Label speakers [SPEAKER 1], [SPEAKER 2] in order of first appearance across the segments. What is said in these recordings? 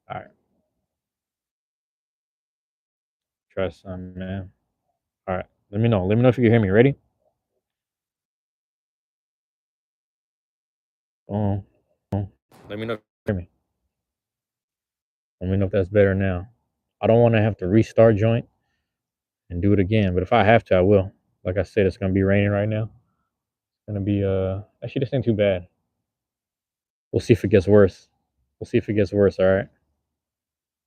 [SPEAKER 1] All right. Try some, man. All right. Let me know. Let me know if you can hear me. Ready? Um, let me know if you hear me. Let me know if that's better now. I don't want to have to restart joint and do it again, but if I have to, I will. Like I said, it's gonna be raining right now. It's gonna be actually this ain't too bad. We'll see if it gets worse. We'll see if it gets worse, all right?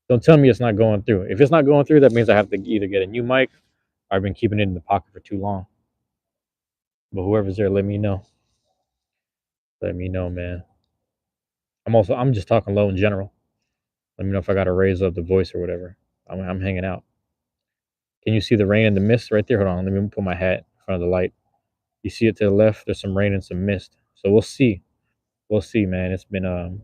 [SPEAKER 1] Don't tell me it's not going through. If it's not going through, that means I have to either get a new mic or I've been keeping it in the pocket for too long. But whoever's there, let me know. Let me know, man. I'm just talking low in general. Let me know if I gotta raise up the voice or whatever. I'm hanging out. Can you see the rain and the mist right there? Hold on, let me put my hat in front of the light. You see it to the left? There's some rain and some mist. So we'll see. We'll see, man. It's been man,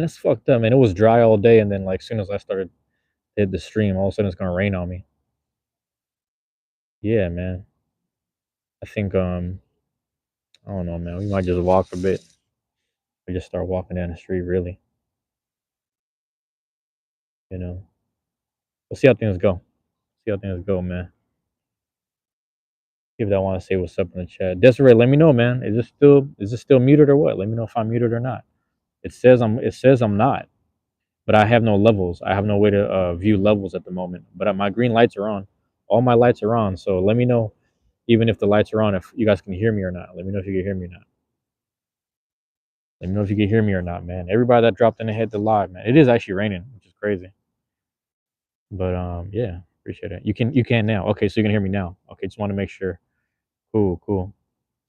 [SPEAKER 1] it's fucked up, man. It was dry all day, and then like as soon as I started hit the stream, all of a sudden it's gonna rain on me. Yeah, man. I think I don't know, man. We might just walk a bit. We just start walking down the street, really. You know, we'll see how things go. See how things go, man. People that want to say what's up in the chat. Desiree, let me know, man. Is it still muted or what? Let me know if I'm muted or not. It says I'm not, but I have no levels. I have no way to view levels at the moment. But my green lights are on. All my lights are on. So let me know, even if the lights are on, if you guys can hear me or not. Let me know if you can hear me or not. Let me know if you can hear me or not, man. Everybody that dropped in ahead to live, man. It is actually raining, which is crazy. But yeah, appreciate it. You can now. Okay, so you can hear me now. Okay, just want to make sure. Cool, cool.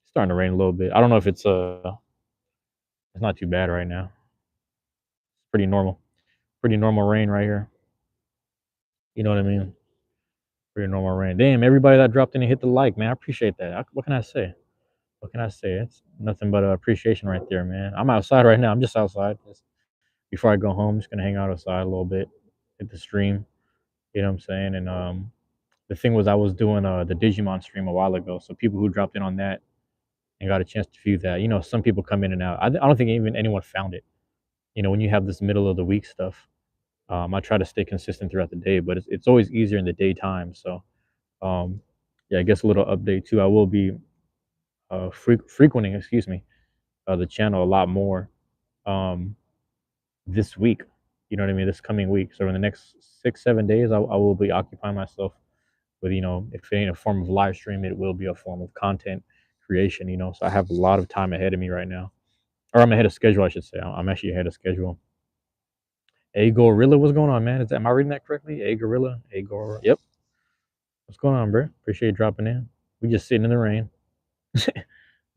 [SPEAKER 1] It's starting to rain a little bit. I don't know if it's not too bad right now. It's pretty normal. Pretty normal rain right here. You know what I mean? Pretty normal rain. Damn, everybody that dropped in and hit the like, man. I appreciate that. What can I say? What can I say? It's nothing but appreciation right there, man. I'm outside right now. I'm just outside. Before I go home, I'm just gonna hang out outside a little bit, hit the stream. You know what I'm saying? And the thing was, I was doing the Digimon stream a while ago, so people who dropped in on that and got a chance to view that. You know, some people come in and out. I don't think even anyone found it. You know, when you have this middle of the week stuff, I try to stay consistent throughout the day, but it's always easier in the daytime. So, um, yeah, I guess a little update too. I will be frequenting, excuse me, the channel a lot more um, this week. You know what I mean? This coming week. So in the next 6 7 days, I will be occupying myself with, you know, if it ain't a form of live stream, it will be a form of content creation. You know, so I have a lot of time ahead of me right now, or I'm ahead of schedule, I should say. I'm actually ahead of schedule. A Gorilla, what's going on, man? Am I reading that correctly? A Gorilla, A Gorilla. Yep. What's going on, bro? Appreciate you dropping in. We just sitting in the rain.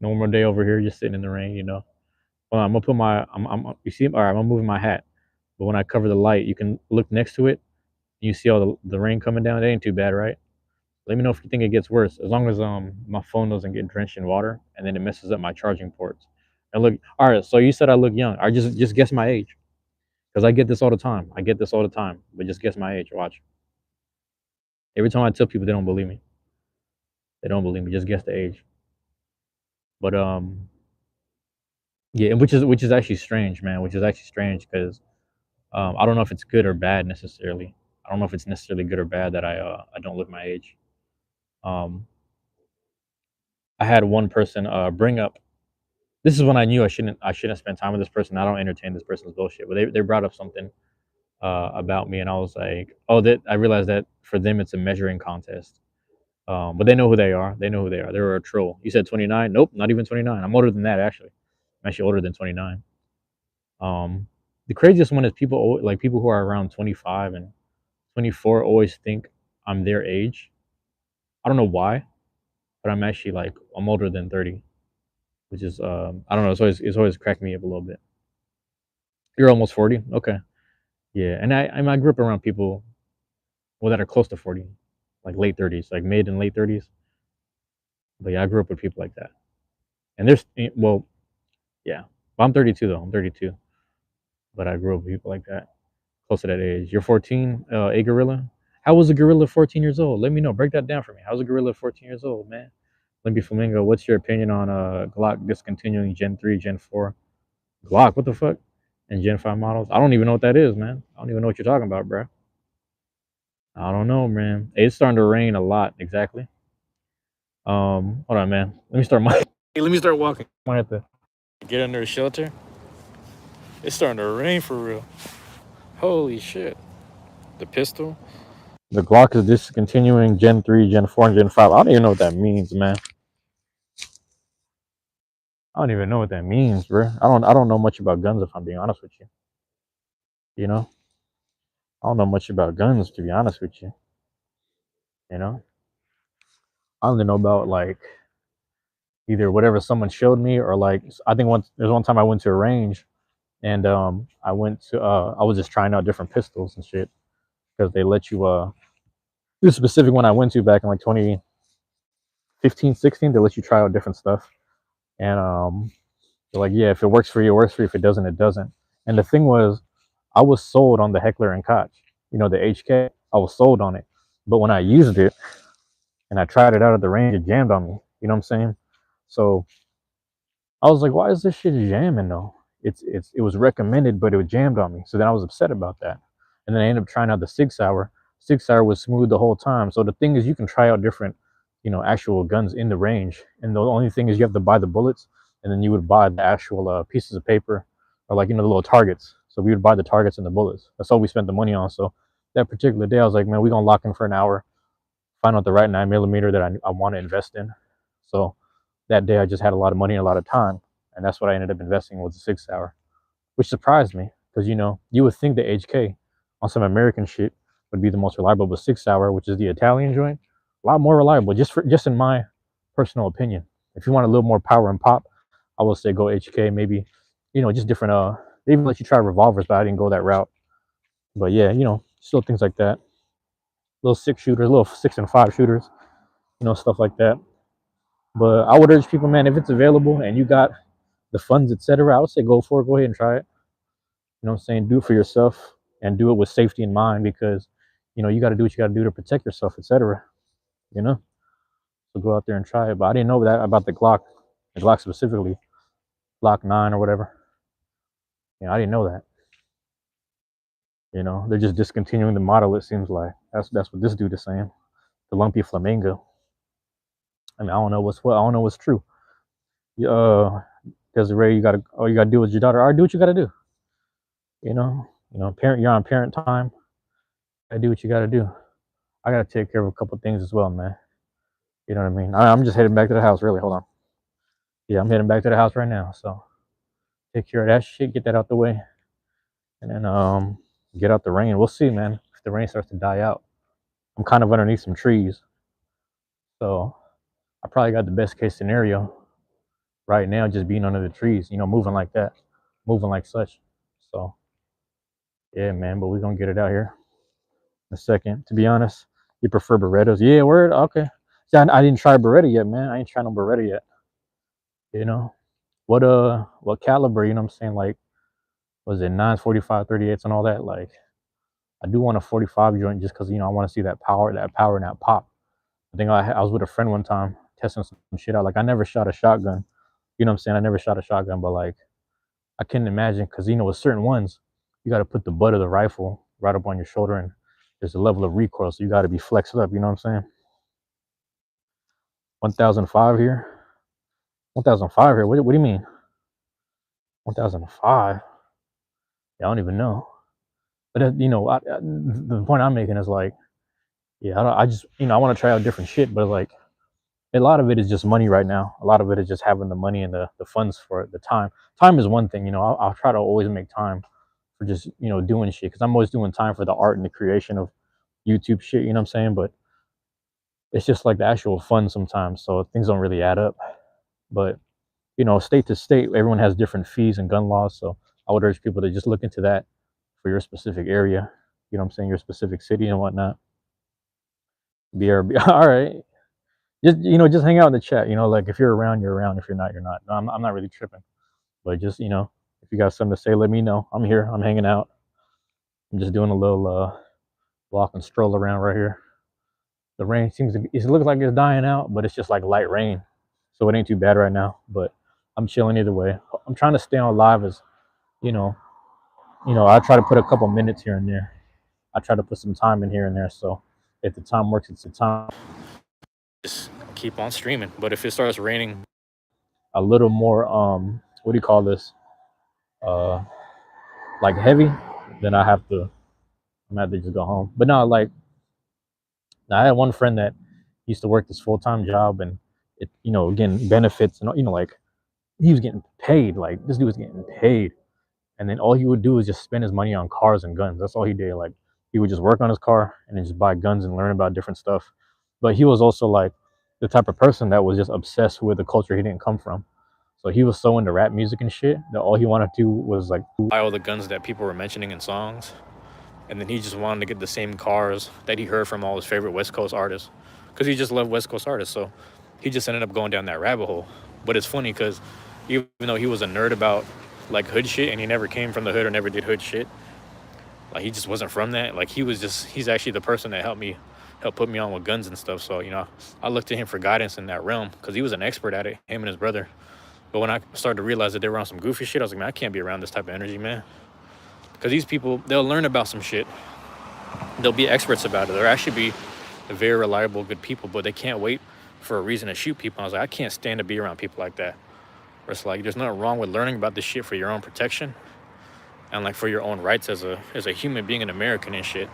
[SPEAKER 1] Normal day over here, just sitting in the rain. You know. Well, I'm gonna put my. You see? All right. I'm moving my hat, but when I cover the light, you can look next to it. You see all the rain coming down. It ain't too bad, right? Let me know if you think it gets worse. As long as my phone doesn't get drenched in water and then it messes up my charging ports. And look, all right. So you said I look young. I just guess my age because I get this all the time. I get this all the time. But just guess my age. Watch. Every time I tell people, they don't believe me. They don't believe me. Just guess the age. But yeah, and which is actually strange, man. Which is actually strange because I don't know if it's good or bad necessarily. I don't know if it's necessarily good or bad that I don't look my age. Um, I had one person bring up. This is when I knew I shouldn't spend time with this person. I don't entertain this person's bullshit. But they brought up something about me, and I was like, oh, that I realized that for them it's a measuring contest. But they know who they are. They know who they are. They were a troll. You said 29? Nope, not even 29. I'm older than that actually. I'm actually older than 29. Um, the craziest one is people who are around 25 and 24 always think I'm their age. I don't know why, but I'm actually like I'm older than 30, which is I don't know. It's always cracked me up a little bit. You're almost 40, okay, yeah. And I grew up around people well that are close to 40, like late 30s, like mid and late 30s. But yeah, I grew up with people like that, and well, yeah. But I'm 32 though. I'm 32, but I grew up with people like that. Close to that age. You're 14, a gorilla. How was a gorilla 14 years old? Let me know. Break that down for me. How's a gorilla 14 years old, man? Limpy Flamingo, what's your opinion on Glock discontinuing Gen 3, Gen 4? Glock, what the fuck? and Gen 5 models. I don't even know what that is, man. I don't even know what you're talking about, bro. I don't know, man. It's starting to rain a lot, exactly. Hold on, man. Let me start my hey, let me start walking. I might have to get under a shelter. It's starting to rain for real. Holy shit. The pistol. The Glock is discontinuing Gen 3, Gen 4, and Gen 5. I don't even know what that means, man. I don't even know what that means, bro. I don't know much about guns, if I'm being honest with you. You know? I don't know much about guns, to be honest with you. You know? I only know about like either whatever someone showed me, or like I think there's one time I went to a range, and I was just trying out different pistols and shit, because they let you this specific one I went to back in like 2015, 16, they let you try out different stuff. And they're like, yeah, if it works for you, it works for you. If it doesn't, it doesn't. And the thing was, I was sold on the Heckler and Koch, the HK. I was sold on it, but when I used it and I tried it out at the range, it jammed on me. You know what I'm saying? So I was like, why is this shit jamming though? It was recommended, but it was jammed on me. So then I was upset about that. And then I ended up trying out the Sig Sauer. Sig Sauer was smooth the whole time. So the thing is, you can try out different, actual guns in the range. And the only thing is, you have to buy the bullets, and then you would buy the actual pieces of paper, or like, the little targets. So we would buy the targets and the bullets. That's all we spent the money on. So that particular day, I was like, man, we're gonna lock in for an hour, find out the right 9mm that I want to invest in. So that day I just had a lot of money and a lot of time, and that's what I ended up investing, was the Sig Sauer, which surprised me, because you would think the HK on some American shit would be the most reliable, but Sig Sauer, which is the Italian joint, a lot more reliable, just in my personal opinion. If you want a little more power and pop, I will say go HK. Maybe just different. They even let you try revolvers, but I didn't go that route. But yeah, still things like that, little 6 shooters, little 6 and 5 shooters, stuff like that. But I would urge people, man, if it's available and you got the funds, etc., I would say go for it. Go ahead and try it. You know what I'm saying? Do it for yourself, and do it with safety in mind, because you got to do what you got to do to protect yourself, etc. You know, so go out there and try it. But I didn't know that about the Glock specifically, Glock 9 or whatever. I didn't know that. They're just discontinuing the model. It seems like that's what this dude is saying. The lumpy flamingo. I mean, I don't know what's what. I don't know what's true. Desiree, you gotta do with your daughter. All right, do what you gotta do. Parent, you're on parent time. I do what you gotta do. I gotta take care of a couple things as well, man. You know what I mean? I'm just heading back to the house. Really, hold on. Yeah, I'm heading back to the house right now. So take care of that shit. Get that out the way, and then get out the rain. We'll see, man. If the rain starts to die out, I'm kind of underneath some trees, so I probably got the best case scenario right now, just being under the trees. Moving like that, moving like such. So yeah, man. But we're gonna get it out here in a second. To be honest, you prefer Berettas? Yeah, word. Okay. See, I didn't try Beretta yet, man. I ain't tried no Beretta yet. What caliber? You know what I'm saying? Like, was it 9s, 45, 38s, and all that? Like, I do want a 45 joint, just because I want to see that power, and that pop. I think I was with a friend one time testing some shit out. Like, I never shot a shotgun. You know what I'm saying? I never shot a shotgun, but like, I couldn't imagine, because with certain ones, you got to put the butt of the rifle right up on your shoulder, and there's a level of recoil, so you got to be flexed up. You know what I'm saying? 1005 here. 1005 here. What do you mean? 1005? Yeah, I don't even know. But the point I'm making is like, yeah, I just I want to try out different shit, but like, a lot of it is just money right now. A lot of it is just having the money and the funds for it. The time. Time is one thing. I'll try to always make time for just doing shit, because I'm always doing time for the art and the creation of YouTube shit. You know what I'm saying? But it's just like the actual fun sometimes, so things don't really add up. But state to state, everyone has different fees and gun laws. So I would urge people to just look into that for your specific area. You know what I'm saying? Your specific city and whatnot. BRB. All right. Just hang out in the chat. Like, if you're around, you're around. If you're not, you're not. No, I'm not really tripping. But just if you got something to say, let me know. I'm here. I'm hanging out. I'm just doing a little walk and stroll around right here. The rain it looks like it's dying out, but it's just like light rain, so it ain't too bad right now. But I'm chilling either way. I'm trying to stay on live as You know, I try to put a couple minutes here and there. I try to put some time in here and there. So if the time works, it's the time. Just keep on streaming. But if it starts raining a little more, what do you call this? Uh, like heavy, then I'm gonna have to just go home. But no, like, I had one friend that used to work this full time job, and it, you know, getting benefits and, you know, like, he was getting paid. Like, this dude was getting paid, and then all he would do is just spend his money on cars and guns. That's all he did. Like, he would just work on his car and then just buy guns and learn about different stuff. But he was also like the type of person that was just obsessed with the culture he didn't come from. So he was so into rap music and shit that all he wanted to do was like buy all the guns that people were mentioning in songs, and then he just wanted to get the same cars that he heard from all his favorite West Coast artists, because he just loved West Coast artists. So he just ended up going down that rabbit hole. But it's funny because even though he was a nerd about like hood shit, and he never came from the hood or never did hood shit, like, he just wasn't from that. Like, he's actually the person that helped put me on with guns and stuff. So, you know, I looked to him for guidance in that realm because he was an expert at it, him and his brother. But when I started to realize that they were on some goofy shit, I was like, man, I can't be around this type of energy, man. Because these people, they'll learn about some shit. They'll be experts about it. They'll actually be very reliable, good people, but they can't wait for a reason to shoot people. I was like, I can't stand to be around people like that. Where it's like, there's nothing wrong with learning about this shit for your own protection and like for your own rights as a human being, an American and shit.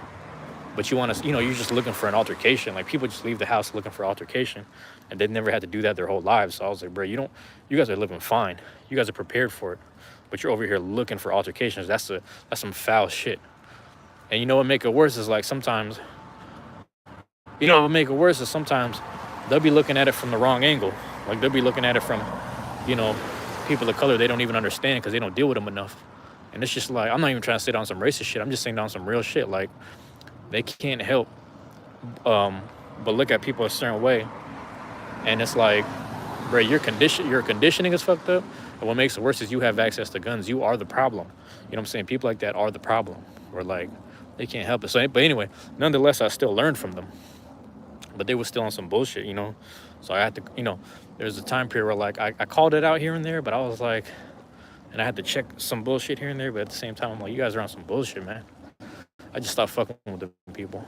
[SPEAKER 1] But you want to, you know, you're just looking for an altercation. Like, people just leave the house looking for altercation, and they've never had to do that their whole lives. So I was like, bro, you guys are living fine. You guys are prepared for it, but you're over here looking for altercations. That's some foul shit. And you know what make it worse is like sometimes, they'll be looking at it from the wrong angle. Like, they'll be looking at it from, you know, people of color they don't even understand because they don't deal with them enough. And it's just like, I'm not even trying to say down some racist shit. I'm just saying down some real shit. Like, they can't help but look at people a certain way. And it's like, bro, your conditioning is fucked up. And what makes it worse is you have access to guns. You are the problem. You know what I'm saying? People like that are the problem. Or like, they can't help it. So, but anyway, nonetheless, I still learned from them. But they were still on some bullshit, you know? So I had to, you know, there's a time period where like I called it out here and there, but I was like, and I had to check some bullshit here and there. But at the same time, I'm like, you guys are on some bullshit, man. I just stopped fucking with the people.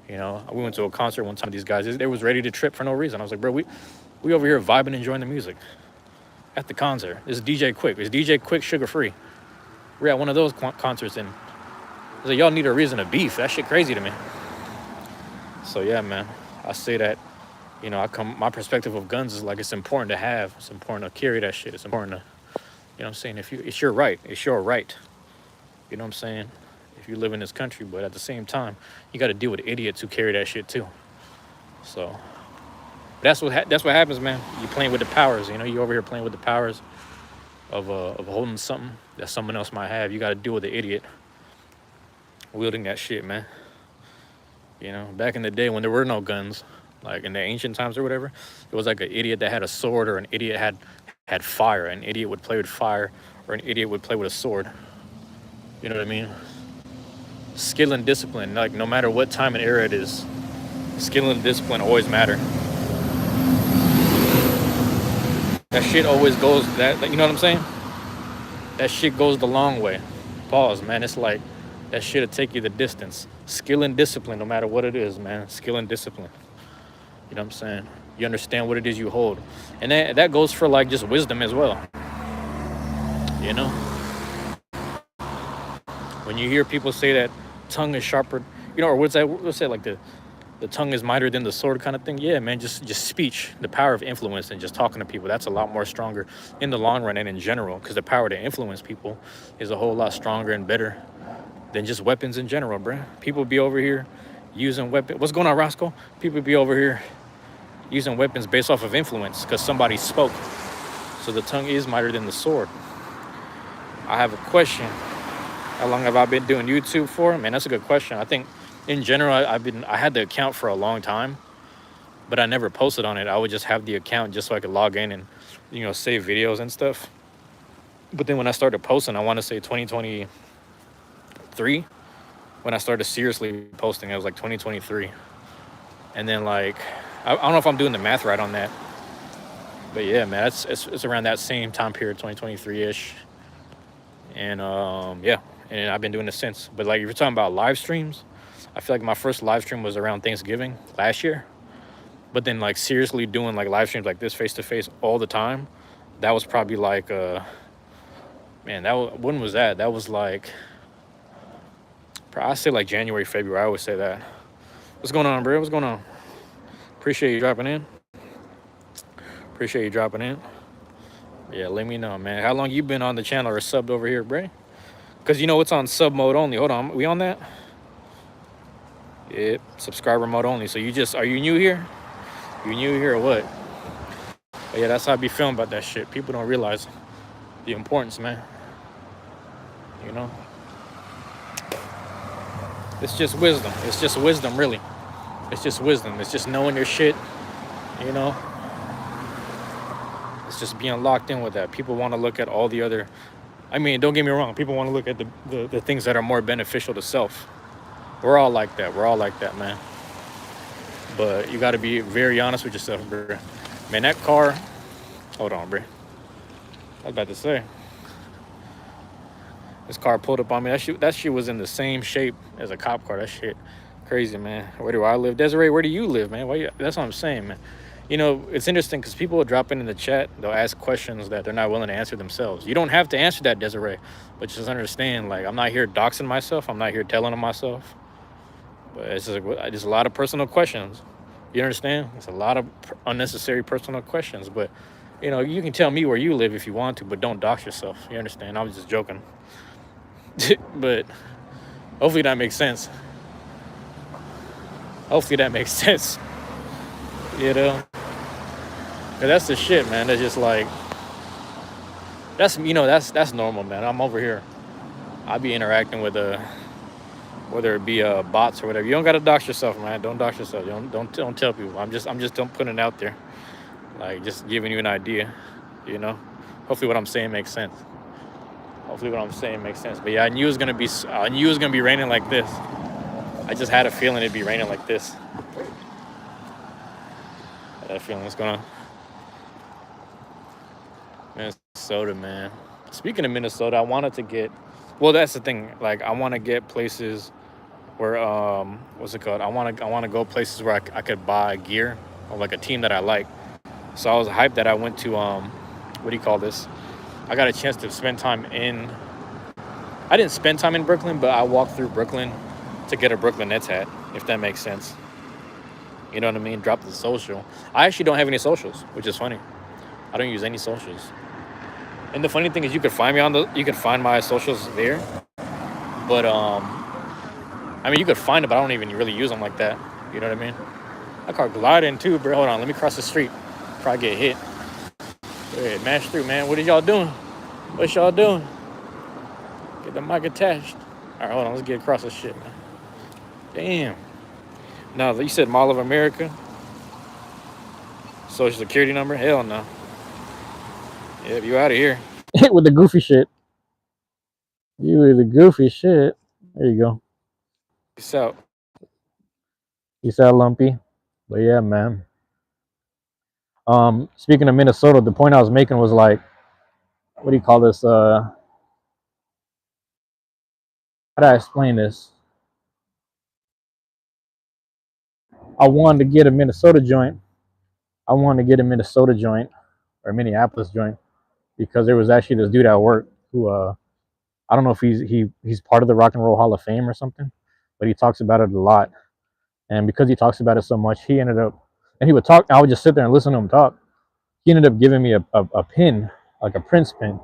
[SPEAKER 1] You know, we went to a concert one time with these guys. They was ready to trip for no reason. I was like, bro, we over here vibing, enjoying the music at the concert. It's DJ Quick. It's DJ Quick Sugar Free. We're at one of those concerts, and I was like, y'all need a reason to beef. That shit crazy to me. So yeah, man, I say that, you know, my perspective of guns is like, it's important to have. It's important to carry that shit. It's important to, you know what I'm saying? It's your right. It's your right. You know what I'm saying? If you live in this country, but at the same time, you got to deal with idiots who carry that shit too. So that's what happens, man. You playing with the powers, you know. You over here playing with the powers of holding something that someone else might have. You got to deal with the idiot wielding that shit, man. You know, back in the day when there were no guns, like in the ancient times or whatever, it was like an idiot that had a sword, or an idiot had fire. An idiot would play with fire, or an idiot would play with a sword. You know what I mean? Skill and discipline, like, no matter what time and era it is, skill and discipline always matter. That shit always goes, that you know what I'm saying? That shit goes the long way. Pause, man. It's like, that shit'll take you the distance. Skill and discipline, no matter what it is, man. Skill and discipline. You know what I'm saying? You understand what it is you hold. And that goes for like just wisdom as well. You know? When you hear people say that tongue is sharper, you know, or what's that like the tongue is mightier than the sword kind of thing? Yeah, man, just speech, the power of influence and just talking to people, that's a lot more stronger in the long run and in general, because the power to influence people is a whole lot stronger and better than just weapons in general, bruh. People be over here using weapons. What's going on, Roscoe? People be over here using weapons based off of influence because somebody spoke. So the tongue is mightier than the sword. I have a question. How long have I been doing YouTube for? Man, that's a good question. I think in general, I had the account for a long time, but I never posted on it. I would just have the account just so I could log in and, you know, save videos and stuff. But then when I started posting, I want to say 2023, when I started seriously posting, it was like 2023. And then like, I don't know if I'm doing the math right on that, but yeah, man, it's around that same time period, 2023-ish. And yeah, and I've been doing this since. But like if you're talking about live streams, I feel like my first live stream was around Thanksgiving last year. But then like seriously doing like live streams like this face to face all the time, that was probably like man, when was that? That was like I say like January, February. I always say that. What's going on, bro? What's going on? Appreciate you dropping in. Appreciate you dropping in. Yeah, let me know, man. How long you been on the channel or subbed over here, bro? Because you know it's on sub mode only. Hold on, we on that? Yep, subscriber mode only. So are you new here? You new here or what? But yeah, that's how I be feeling about that shit. People don't realize the importance, man. You know? It's just wisdom. It's just wisdom, really. It's just wisdom. It's just knowing your shit, you know? It's just being locked in with that. People want to look at all the other... I mean, don't get me wrong. People want to look at the things that are more beneficial to self. We're all like that. We're all like that, man. But you got to be very honest with yourself, bro. Man, that car... Hold on, bro. I was about to say. This car pulled up on me. That shit was in the same shape as a cop car. That shit crazy, man. Where do I live? Desiree, where do you live, man? That's what I'm saying, man. You know, it's interesting because people will drop in the chat. They'll ask questions that they're not willing to answer themselves. You don't have to answer that, Desiree. But just understand, like, I'm not here doxing myself. I'm not here telling on myself. But it's just a lot of personal questions. You understand? It's a lot of unnecessary personal questions. But, you know, you can tell me where you live if you want to, but don't dox yourself. You understand? I was just joking. But hopefully that makes sense. Hopefully that makes sense. You know? Cause that's the shit, man. That's just like, that's normal, man. I'm over here. I be interacting with whether it be bots or whatever. You don't gotta dox yourself, man. Don't dox yourself. Don't tell people. I'm just putting it out there. Like just giving you an idea, you know? Hopefully what I'm saying makes sense. But yeah, I knew it was gonna be raining like this. I just had a feeling it'd be raining like this. I had a feeling. What's going on? Minnesota, man. Speaking of Minnesota, I wanted to get... Well, that's the thing. Like, I want to get places where... what's it called? I want to go places where I could buy gear or like a team that I like. So I was hyped that I went to... what do you call this? I got a chance to spend time in... I didn't spend time in Brooklyn, but I walked through Brooklyn to get a Brooklyn Nets hat, if that makes sense. You know what I mean? Drop the social. I actually don't have any socials, which is funny. I don't use any socials. And the funny thing is you could find my socials there. But I mean you could find it, but I don't even really use them like that. You know what I mean? That car gliding too, bro. Hold on, let me cross the street. Probably get hit. Go ahead, mash through, man. What are y'all doing? What y'all doing? Get the mic attached. Alright, hold on, let's get across this shit, man. Damn. No, you said Mall of America? Social security number? Hell no. Yeah, you out of here. With the goofy shit. You with the goofy shit. There you go. Peace out. Peace out, Lumpy. But yeah, man. Speaking of Minnesota, the point I was making was like, what do you call this? How do I explain this? I wanted to get a Minnesota joint. Or a Minneapolis joint, because there was actually this dude at work who I don't know if he's part of the Rock and Roll Hall of Fame or something, but he talks about it a lot. And because he talks about it so much, he ended up, and he would talk, I would just sit there and listen to him talk. He ended up giving me a pin, like a Prince pin,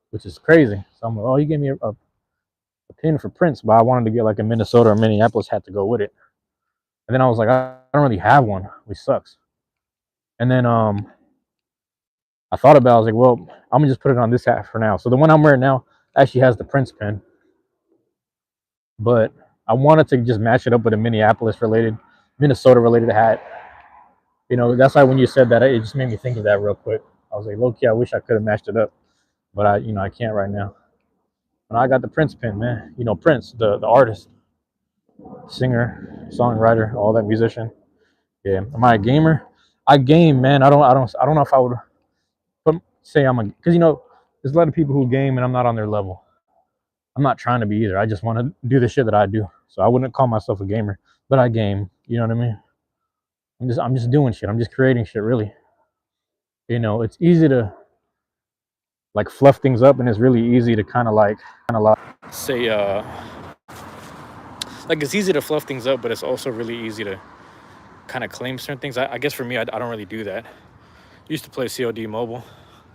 [SPEAKER 1] which is crazy. So I'm like, oh, he gave me a pin for Prince, but I wanted to get like a Minnesota or Minneapolis hat to go with it. And then I was like, I don't really have one, which sucks. And then I thought about it, I was like, well, I'm gonna just put it on this hat for now. So the one I'm wearing now actually has the Prince pin, but I wanted to just match it up with a Minnesota related hat. You know, that's why when you said that, it just made me think of that real quick. I was like, low key, I wish I could have matched it up, but I can't right now. And I got the Prince pin, man. You know, Prince, the artist, singer, songwriter, all that, musician. Yeah. Am I a gamer? I game, man. I don't know if I would say I'm a, because you know, there's a lot of people who game and I'm not on their level. I'm not trying to be either. I just want to do the shit that I do. So I wouldn't call myself a gamer, but I game. You know what I mean? I'm just doing shit. I'm just creating shit. Really, you know, it's easy to like fluff things up, and it's really easy to kind of like say like it's easy to fluff things up, but it's also really easy to kind of claim certain things. I guess for me, I don't really do that. Used to play COD Mobile,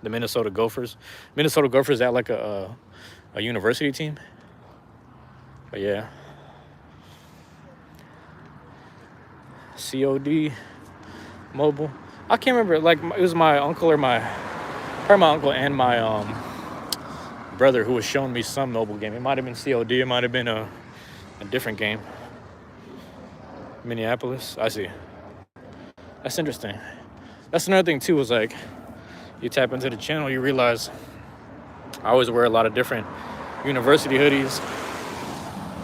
[SPEAKER 1] the Minnesota Gophers. Minnesota Gophers at like a university team. But yeah, COD Mobile. I can't remember. Like it was my uncle or probably my uncle and my brother who was showing me some mobile game. It might have been COD. It might have been a different game. Minneapolis. I see. That's interesting. That's another thing too. Was like you tap into the channel, you realize I always wear a lot of different university hoodies,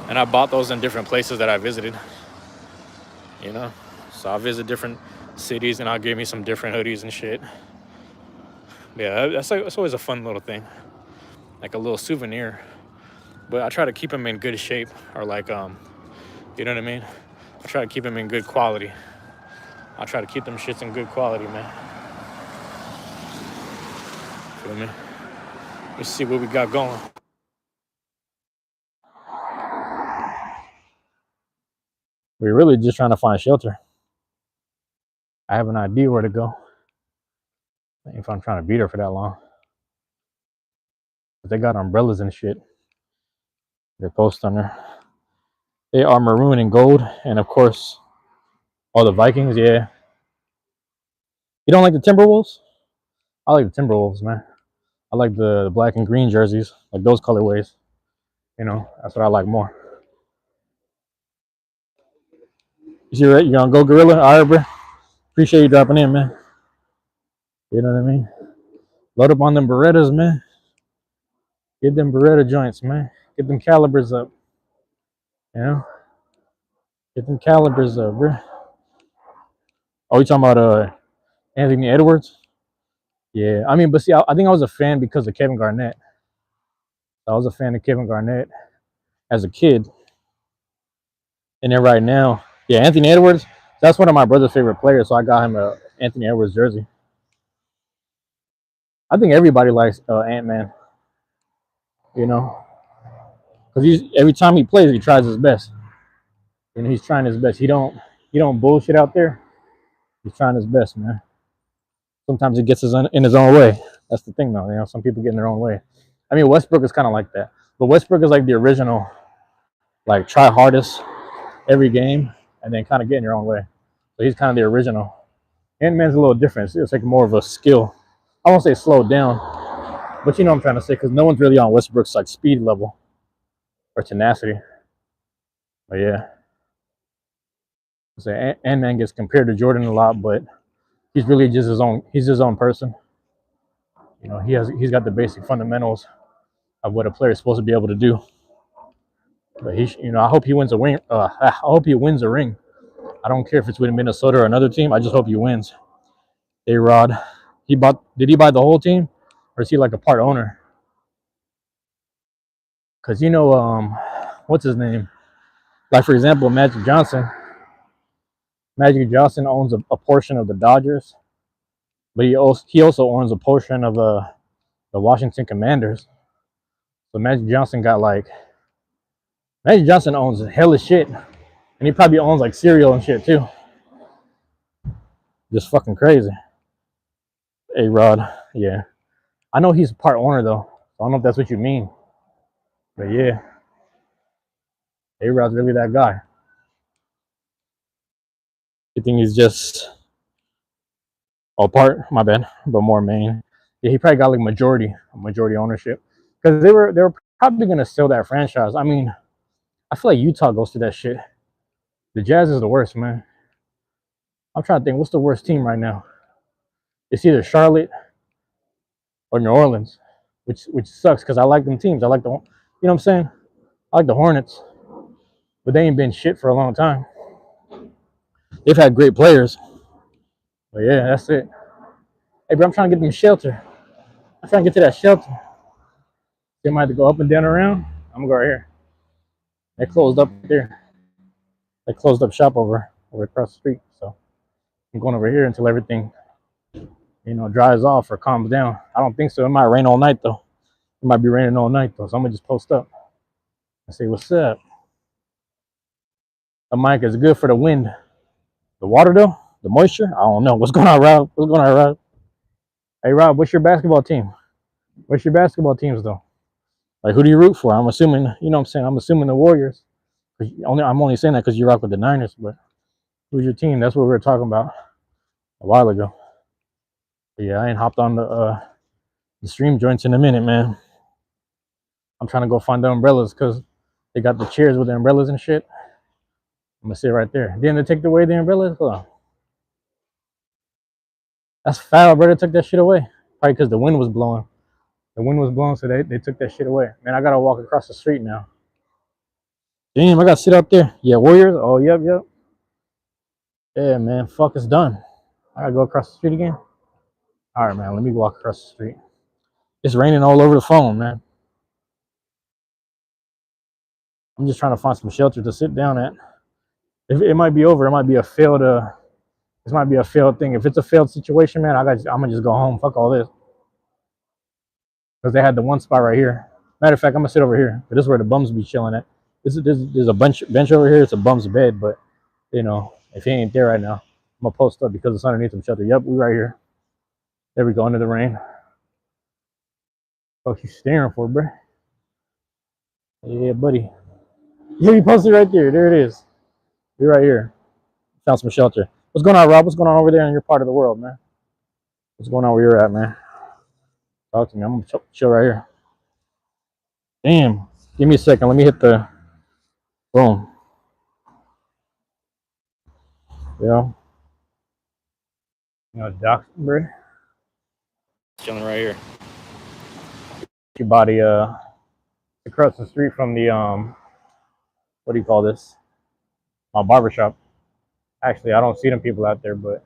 [SPEAKER 1] and I bought those in different places that I visited. You know, so I visit different cities, and I'll give me some different hoodies and shit. Yeah, that's always a fun little thing, like a little souvenir. But I try to keep them in good shape, or like you know what I mean. I try to keep them in good quality. I try to keep them shits in good quality, man. Feel me? Let's see what we got going. We're really just trying to find shelter. I have an idea where to go. If I'm trying to beat her for that long. But they got umbrellas and shit. They're posts on there. They are maroon and gold, and of course, all the Vikings. Yeah. You don't like the Timberwolves? I like the Timberwolves, man. I like the black and green jerseys, like those colorways. You know, that's what I like more. You right? You gonna go Gorilla? All right, bro. Appreciate you dropping in, man. You know what I mean? Load up on them Berettas, man. Get them Beretta joints, man. Get them calibers up. You know? Get them calibers up, bro. Oh, you talking about Anthony Edwards? Yeah, I mean, but see, I think I was a fan because of Kevin Garnett. I was a fan of Kevin Garnett as a kid. And then right now, yeah, Anthony Edwards, that's one of my brother's favorite players, so I got him a Anthony Edwards jersey. I think everybody likes Ant-Man, you know, because every time he plays, he tries his best. You know, he's trying his best. He don't bullshit out there. He's trying his best, man. Sometimes he gets in his own way. That's the thing, though. You know, some people get in their own way. I mean, Westbrook is kind of like that, but Westbrook is like the original, like try hardest every game and then kind of get in your own way. So he's kind of the original. Ant-Man's a little different. It's like more of a skill. I won't say slow down, but you know what I'm trying to say, because no one's really on Westbrook's like speed level or tenacity. But yeah, so Ant-Man gets compared to Jordan a lot, but he's really just his own. He's his own person. You know, he's got the basic fundamentals of what a player is supposed to be able to do. But you know, I hope he wins a ring. I hope he wins a ring. I don't care if it's with Minnesota or another team. I just hope he wins. A-Rod, did he buy the whole team, or is he like a part owner? Because you know, what's his name? Like for example, Magic Johnson. Magic Johnson owns a portion of the Dodgers, but he also owns a portion of the Washington Commanders. So Magic Johnson owns hella shit, and he probably owns like cereal and shit too. Just fucking crazy. A-Rod, yeah. I know he's a part owner though. So I don't know if that's what you mean, but yeah, A-Rod's really that guy. You think he's just part? My bad, but more main. Yeah, he probably got like majority ownership, because they were probably gonna sell that franchise. I mean, I feel like Utah goes to that shit. The Jazz is the worst, man. I'm trying to think, what's the worst team right now? It's either Charlotte or New Orleans, which sucks because I like them teams. I like you know what I'm saying? I like the Hornets, but they ain't been shit for a long time. They've had great players, but yeah, that's it. Hey, bro, I'm trying to get them shelter. I'm trying to get to that shelter. They might have to go up and down around. I'm gonna go right here. They closed up there. They closed up shop over across the street. So I'm going over here until everything, dries off or calms down. I don't think so. It might rain all night though. It might be raining all night though. So I'm gonna just post up and say what's up. The mic is good for the wind. The water though, the moisture, I don't know. What's going on, Rob? What's going on, Rob? Hey Rob, what's your basketball team? What's your basketball teams though? Like who do you root for? I'm assuming, you know what I'm saying? I'm assuming the Warriors. I'm only saying that because you rock with the Niners, but who's your team? That's what we were talking about a while ago. But yeah, I ain't hopped on the stream joints in a minute, man. I'm trying to go find the umbrellas because they got the chairs with the umbrellas and shit. I'm gonna sit right there. Didn't they take away the umbrellas? Hold on. That's foul, bro. They took that shit away. Probably because the wind was blowing. The wind was blowing, so they took that shit away. Man, I gotta walk across the street now. Damn, I gotta sit out there. Yeah, Warriors. Oh, yep. Yeah, man. Fuck, it's done. I gotta go across the street again. All right, man. Let me walk across the street. It's raining all over the phone, man. I'm just trying to find some shelter to sit down at. It might be over. It might be a failed. This might be a failed thing. If it's a failed situation, man, I'm gonna just go home. Fuck all this. Because they had the one spot right here. Matter of fact, I'm gonna sit over here. But this is where the bums be chilling at. There's a bench over here. It's a bum's bed, but if he ain't there right now, I'm gonna post up because it's underneath some shelter. Yep, we right here. There we go, under the rain. Fuck you staring for, bro? Yeah, buddy. Yeah, you posted right there. There it is. You're right here. Found some shelter. What's going on, Rob? What's going on over there in your part of the world, man? What's going on where you're at, man? Talk to me. I'm gonna chill right here. Damn. Give me a second. Let me hit the boom. Yeah. Doc, bro. Chilling right here. Your body across the street from the what do you call this? My barbershop. Actually, I don't see them people out there, but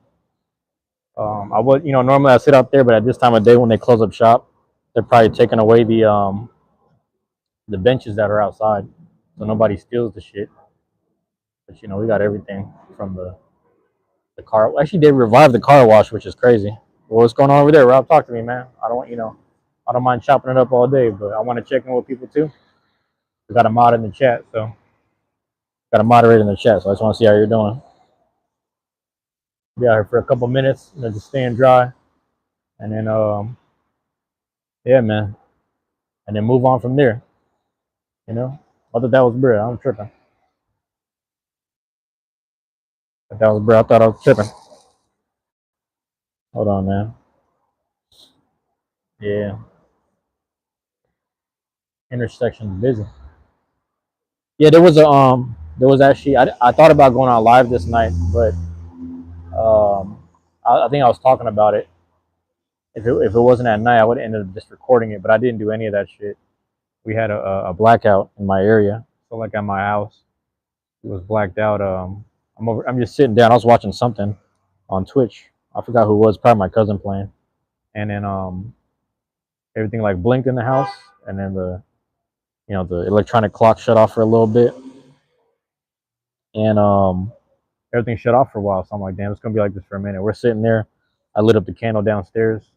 [SPEAKER 1] I would, normally I sit out there, but at this time of day when they close up shop, they're probably taking away the benches that are outside, so nobody steals the shit. But we got everything from the car. Actually, they revived the car wash, which is crazy. Well, what's going on over there, Rob? Talk to me, man. I don't mind chopping it up all day, but I want to check in with people too. We got a mod in the chat, so got a moderator in the chat, so I just want to see how you're doing. Be out here for a couple minutes, just staying dry, and then yeah, man, and then move on from there. I thought that was bro. I'm tripping. That was bro. I thought I was tripping. Hold on, man. Yeah. Intersection's busy. Yeah, there was actually I thought about going on live this night, but I think I was talking about it. If it wasn't at night, I would have ended up just recording it, but I didn't do any of that shit. We had a blackout in my area, so like at my house, it was blacked out. I'm just sitting down. I was watching something on Twitch. I forgot who it was. Probably my cousin playing, and then everything like blinked in the house, and then the electronic clock shut off for a little bit, and everything shut off for a while. So I'm like, damn, it's gonna be like this for a minute. We're sitting there. I lit up the candle downstairs,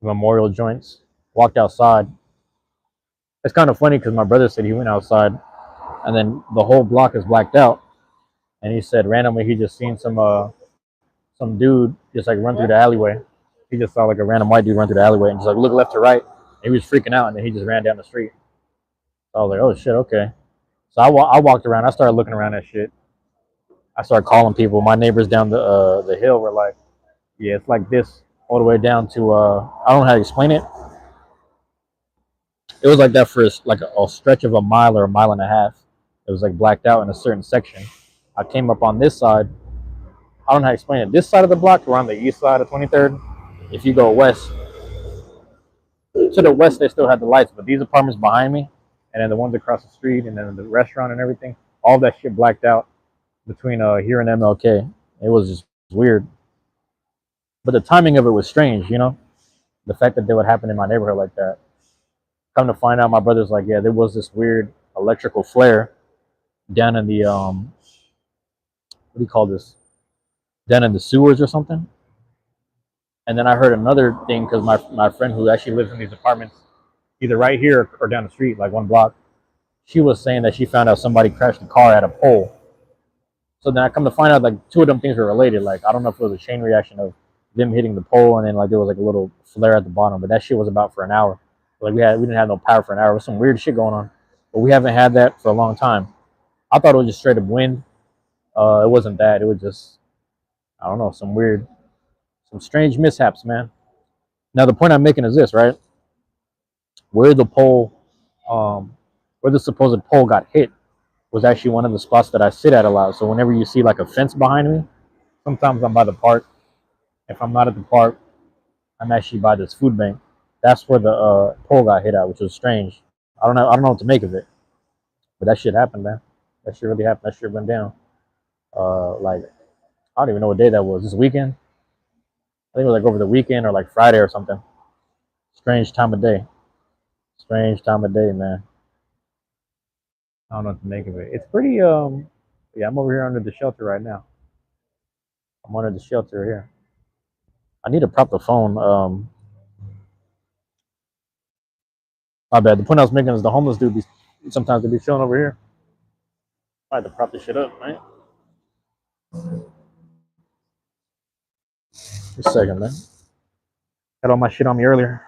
[SPEAKER 1] memorial joints. Walked outside. It's kind of funny because my brother said he went outside, and then the whole block is blacked out. And he said randomly he just seen some dude just like run through the alleyway. He just saw like a random white dude run through the alleyway and just like look left to right. And he was freaking out, and then he just ran down the street. So I was like, oh shit, okay. So I walked around. I started looking around that shit. I started calling people. My neighbors down the hill were like, yeah, it's like this all the way down to I don't know how to explain it. It was like that for like a stretch of a mile or a mile and a half. It was like blacked out in a certain section. I came up on this side. I don't know how to explain it. This side of the block, we're on the east side of 23rd. If you go west, to the west, they still had the lights, but these apartments behind me, and then the ones across the street, and then the restaurant and everything, all that shit blacked out between here and MLK. It was just weird. But the timing of it was strange, the fact that they would happen in my neighborhood like that. Come to find out, my brother's like, yeah, there was this weird electrical flare down in the what do you call this? Down in the sewers or something. And then I heard another thing because my friend who actually lives in these apartments, either right here or down the street, like one block, she was saying that she found out somebody crashed a car at a pole. So then I come to find out like two of them things were related. Like I don't know if it was a chain reaction of them hitting the pole and then like there was like a little flare at the bottom, but that shit was about for an hour. Like we didn't have no power for an hour. There was some weird shit going on, but we haven't had that for a long time. I thought it was just straight up wind. It wasn't that. It was just I don't know some strange mishaps, man. Now the point I'm making is this, right? Where the pole, where the supposed pole got hit was actually one of the spots that I sit at a lot. So whenever you see like a fence behind me, sometimes I'm by the park. If I'm not at the park, I'm actually by this food bank. That's where the pole got hit at, which was strange. I don't know what to make of it, but that shit happened, man. That shit really happened. That shit went down. Like I don't even know what day that was. This weekend? I think it was like over the weekend or like Friday or something. Strange time of day. Strange time of day, man. I don't know what to make of it. It's pretty yeah, I'm over here under the shelter right now. I'm under the shelter here. I need to prop the phone. My bad. The point I was making is the homeless dude be sometimes they be chilling over here. I had to prop this shit up, right? Just a second, man. Had all my shit on me earlier.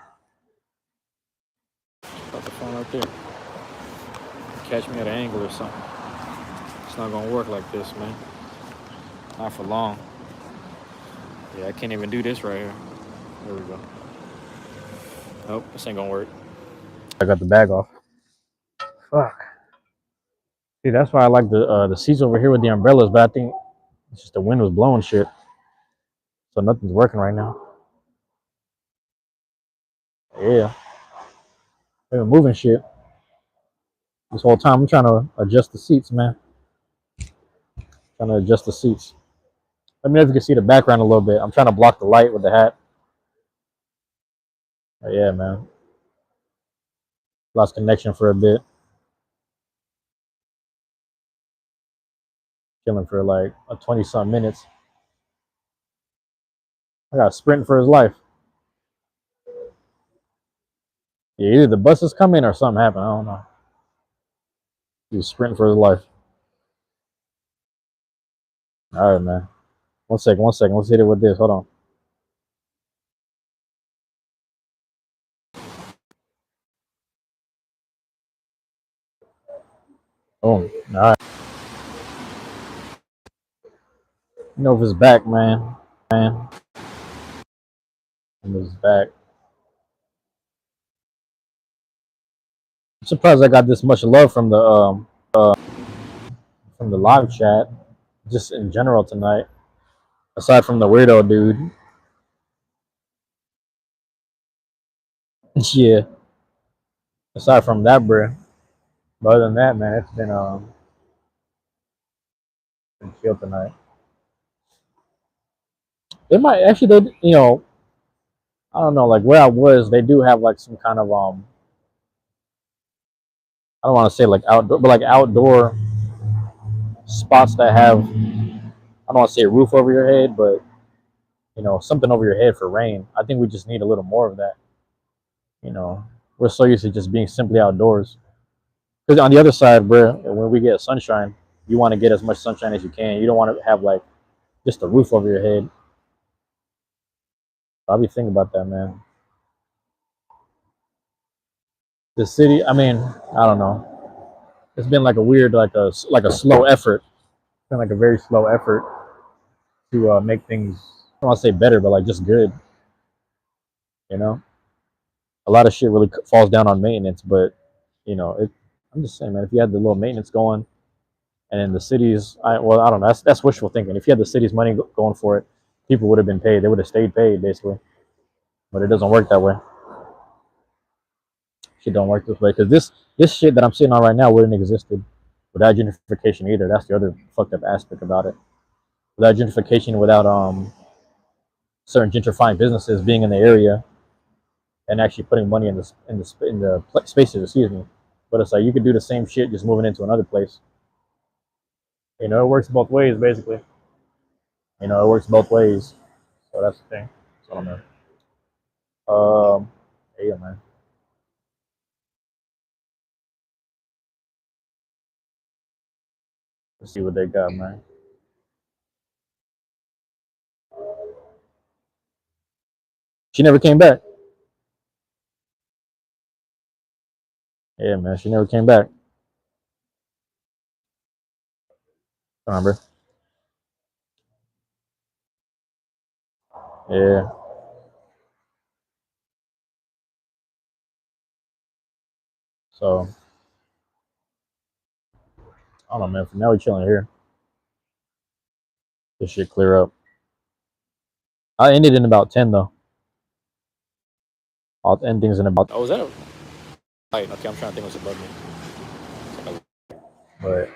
[SPEAKER 1] Prop the phone right there. Catch me at an angle or something. It's not gonna work like this, man. Not for long. Yeah, I can't even do this right here. There we go. Nope, this ain't gonna work. I got the bag off. Fuck. See, that's why I like the seats over here with the umbrellas, but I think it's just the wind was blowing shit. So nothing's working right now. Yeah. They've been moving shit. This whole time I'm trying to adjust the seats, man. Trying to adjust the seats. Let me know if you can see the background a little bit. I'm trying to block the light with the hat. But yeah, man. Lost connection for a bit. Chilling for like a 20-some minutes. I got sprinting for his life. Yeah, either the bus is coming or something happened. I don't know. He's sprinting for his life. All right, man. One second. Let's hit it with this. Hold on. Boom. All right. You know if it's back, man. And it's back. I'm surprised I got this much love from the live chat, just in general tonight. Aside from the weirdo dude. Yeah. Aside from that, bro. But other than that, man, it's been chill tonight. It might actually, they, I don't know, like where I was, they do have like some kind of I don't want to say like outdoor, but like outdoor spots that have, I don't want to say a roof over your head, but something over your head for rain. I think we just need a little more of that. We're so used to just being simply outdoors. Because on the other side, bro, when we get sunshine, you want to get as much sunshine as you can. You don't want to have like just a roof over your head. I'll be thinking about that, man. The city, I mean, I don't know. It's been like a weird, like a slow effort. It's been like a very slow effort to make things. I don't want to say better, but like just good. You know, a lot of shit really falls down on maintenance, but I'm just saying, man. If you had the little maintenance going, and in the cities, I don't know. That's wishful thinking. If you had the city's money going for it, people would have been paid. They would have stayed paid, basically. But it doesn't work that way. Shit don't work this way because this shit that I'm sitting on right now wouldn't existed without gentrification either. That's the other fucked up aspect about it. Without gentrification, without certain gentrifying businesses being in the area and actually putting money in the spaces. Excuse me. But it's like you could do the same shit just moving into another place. You know, it works both ways basically. You know, it works both ways. So that's the thing. That's what I mean. Yeah, man. Let's see what they got, man. She never came back. Yeah, man. She never came back. Remember? Yeah. So I don't know, man. For now, we chilling here. This shit clear up. I ended in about 10 though. I'll end things in about. Oh, was that a light? Okay, I'm trying to think what's above me. But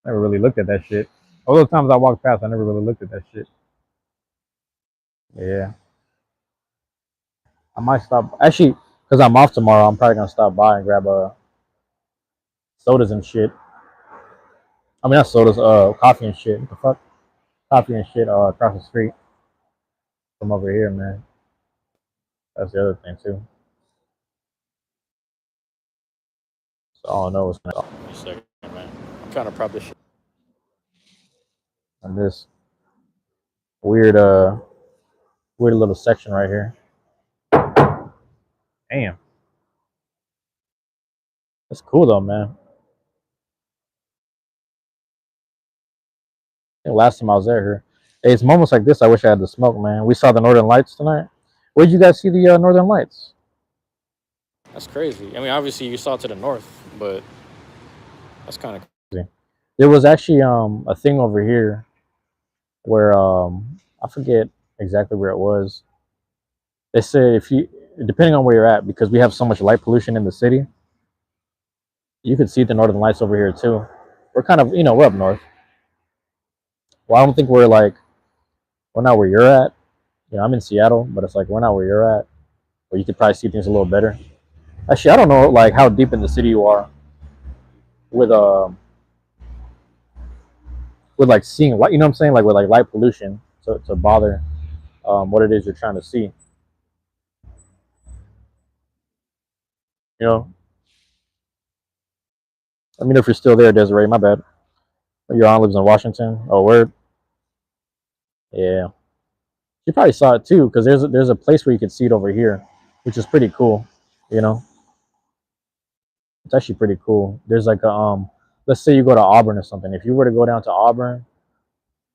[SPEAKER 1] I never really looked at that shit. All those times I walked past, I never really looked at that shit. Yeah. I might stop. Actually, because I'm off tomorrow, I'm probably going to stop by and grab sodas and shit. I mean, not sodas, coffee and shit. What the fuck? Coffee and shit across the street from over here, man. That's the other thing, too. So I don't know what's going on. Wait a second, man. I'm trying to prop this shit on this weird, weird little section right here. Damn. That's cool, though, man. I think last time I was there, hey, it's moments like this I wish I had the smoke, man. We saw the Northern Lights tonight. Where'd you guys see the Northern Lights? That's crazy. I mean, obviously you saw it to the north, but that's kind of crazy. There was actually a thing over here where I forget exactly where it was. They said if you, depending on where you're at, because we have so much light pollution in the city, you could see the Northern Lights over here too. We're kind of, we're up north. Well, I don't think we're not where you're at. I'm in Seattle, but it's like we're not where you're at, where you could probably see things a little better. Actually, I don't know like how deep in the city you are with like seeing light. You know what I'm saying? Like with like light pollution, to bother what it is you're trying to see. You know, let me know if you're still there, Desiree. My bad. Your aunt lives in Washington. Oh, word. Yeah, you probably saw it too, because there's a place where you can see it over here, which is pretty cool. You know, it's actually pretty cool. There's like let's say you go to Auburn or something. If you were to go down to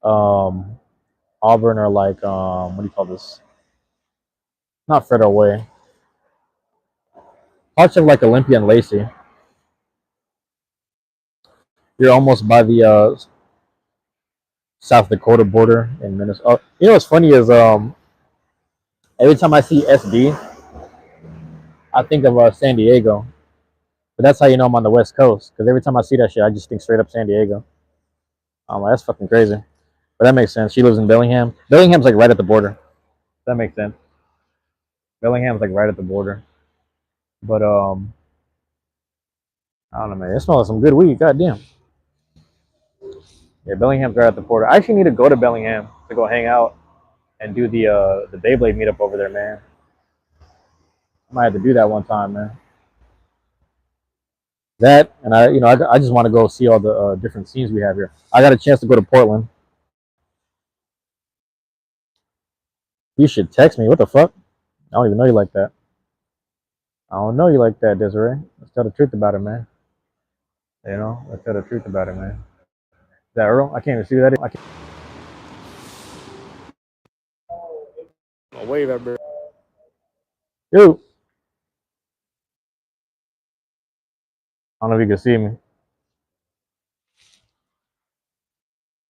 [SPEAKER 1] um, Auburn or like what do you call this? Not Federal Way. Parts of like Olympia and Lacey. You're almost by the South Dakota border in Minnesota. Oh, you know what's funny is every time I see SD, I think of San Diego. But that's how you know I'm on the West Coast. Because every time I see that shit, I just think straight up San Diego. I'm like, that's fucking crazy. But that makes sense. She lives in Bellingham. Bellingham's like right at the border. That makes sense. Bellingham's like right at the border. But I don't know, man. It smells like some good weed. Goddamn. Yeah, Bellingham's right at the border. I actually need to go to Bellingham to go hang out and do the Beyblade meetup over there, man. I might have to do that one time, man. That and I just want to go see all the different scenes we have here. I got a chance to go to Portland. You should text me. What the fuck? I don't even know you like that. I don't know you like that, Desiree. Let's tell the truth about it, man. Let's tell the truth about it, man. Is that Earl? I can't even see who that is. I can't. I'll wave at bro. Yo. I don't know if you can see me.